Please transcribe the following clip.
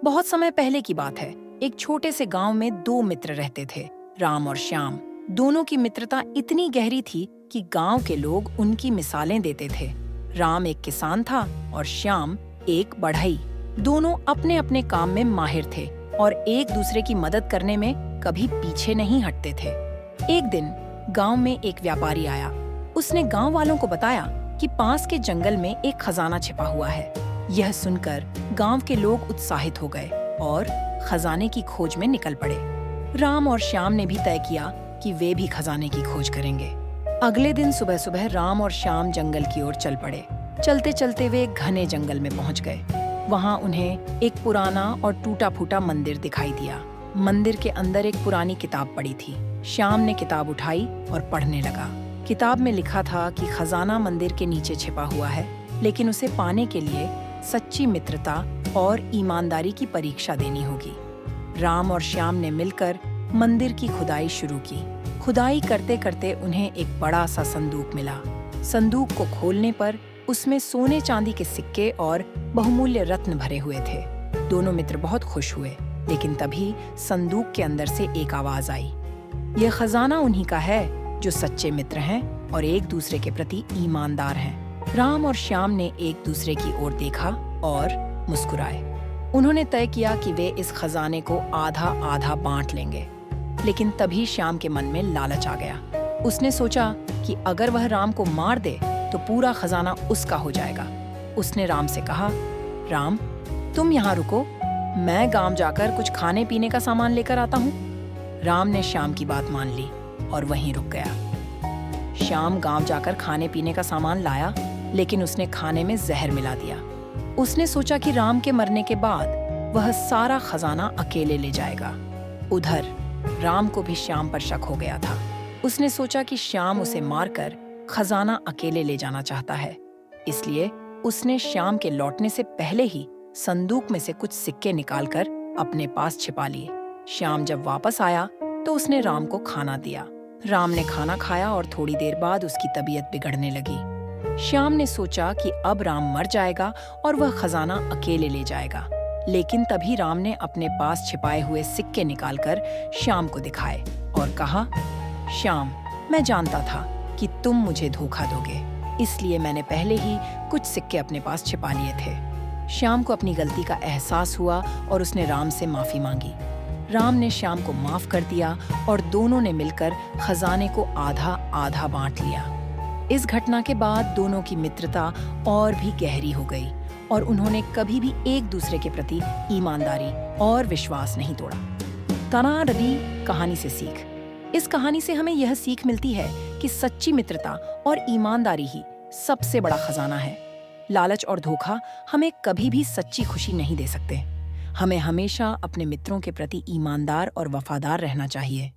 बहुत समय पहले की बात है। एक छोटे से गांव में दो मित्र रहते थे, राम और श्याम। दोनों की मित्रता इतनी गहरी थी कि गांव के लोग उनकी मिसालें देते थे। राम एक किसान था और श्याम एक बढ़ई। दोनों अपने अपने काम में माहिर थे और एक दूसरे की मदद करने में कभी पीछे नहीं हटते थे। एक दिन गांव में एक व्यापारी आया। उसने गांव वालों को बताया कि पास के जंगल में एक खजाना छिपा हुआ है। यह सुनकर गांव के लोग उत्साहित हो गए और खजाने की खोज में निकल पड़े। राम और श्याम ने भी तय किया कि वे भी खजाने की खोज करेंगे। अगले दिन सुबह सुबह राम और श्याम जंगल की ओर चल पड़े। चलते चलते वे एक घने जंगल में पहुंच गए। वहां उन्हें एक पुराना और टूटा फूटा मंदिर दिखाई दिया। मंदिर के अंदर एक पुरानी किताब पड़ी थी। श्याम ने किताब उठाई और पढ़ने लगा। किताब में लिखा था कि खजाना मंदिर के नीचे छिपा हुआ है, लेकिन उसे पाने के लिए सच्ची मित्रता और ईमानदारी की परीक्षा देनी होगी। राम और श्याम ने मिलकर मंदिर की खुदाई शुरू की। खुदाई करते करते उन्हें एक बड़ा सा संदूक मिला। संदूक को खोलने पर उसमें सोने चांदी के सिक्के और बहुमूल्य रत्न भरे हुए थे। दोनों मित्र बहुत खुश हुए, लेकिन तभी संदूक के अंदर से एक आवाज आई। यह खजाना उन्हीं का है जो सच्चे मित्र हैं और एक दूसरे के प्रति ईमानदार हैं। राम और श्याम ने एक दूसरे की ओर देखा और मुस्कुराए। उन्होंने तय किया कि वे इस खजाने को आधा आधा बांट लेंगे। लेकिन तभी श्याम के मन में लालच आ गया। उसने सोचा कि अगर वह राम को मार दे तो पूरा खजाना उसका हो जाएगा। उसने राम से कहा, राम, तुम यहाँ रुको, मैं गांव जाकर कुछ खाने पीने का सामान लेकर आता हूँ। राम ने श्याम की बात मान ली और वहीं रुक गया। श्याम गांव जाकर खाने पीने का सामान लाया, लेकिन उसने खाने में जहर मिला दिया। उसने सोचा कि राम के मरने के बाद वह सारा खजाना अकेले ले जाएगा। उधर राम को भी श्याम पर शक हो गया था। उसने सोचा कि श्याम उसे मारकर खजाना अकेले ले जाना चाहता है, इसलिए उसने श्याम के लौटने से पहले ही संदूक में से कुछ सिक्के निकालकर अपने पास छिपा लिए। श्याम जब वापस आया तो उसने राम को खाना दिया। राम ने खाना खाया और थोड़ी देर बाद उसकी तबीयत बिगड़ने लगी। श्याम ने सोचा कि अब राम मर जाएगा और वह खजाना अकेले ले जाएगा। लेकिन तभी राम ने अपने पास छिपाए हुए सिक्के निकालकर श्याम को दिखाए और कहा, श्याम, मैं जानता था कि तुम मुझे धोखा दोगे, इसलिए मैंने पहले ही कुछ सिक्के अपने पास छिपा लिए थे। श्याम को अपनी गलती का एहसास हुआ और उसने राम से माफी मांगी। राम ने श्याम को माफ कर दिया और दोनों ने मिलकर खजाने को आधा आधा बांट लिया। इस घटना के बाद दोनों की मित्रता और भी गहरी हो गई और उन्होंने कभी भी एक दूसरे के प्रति ईमानदारी और विश्वास नहीं तोड़ा। तनारदी कहानी से सीख। इस कहानी से हमें यह सीख मिलती है कि सच्ची मित्रता और ईमानदारी ही सबसे बड़ा खजाना है। लालच और धोखा हमें कभी भी सच्ची खुशी नहीं दे सकते। हमें हमेशा अपने मित्रों के प्रति ईमानदार और वफादार रहना चाहिए।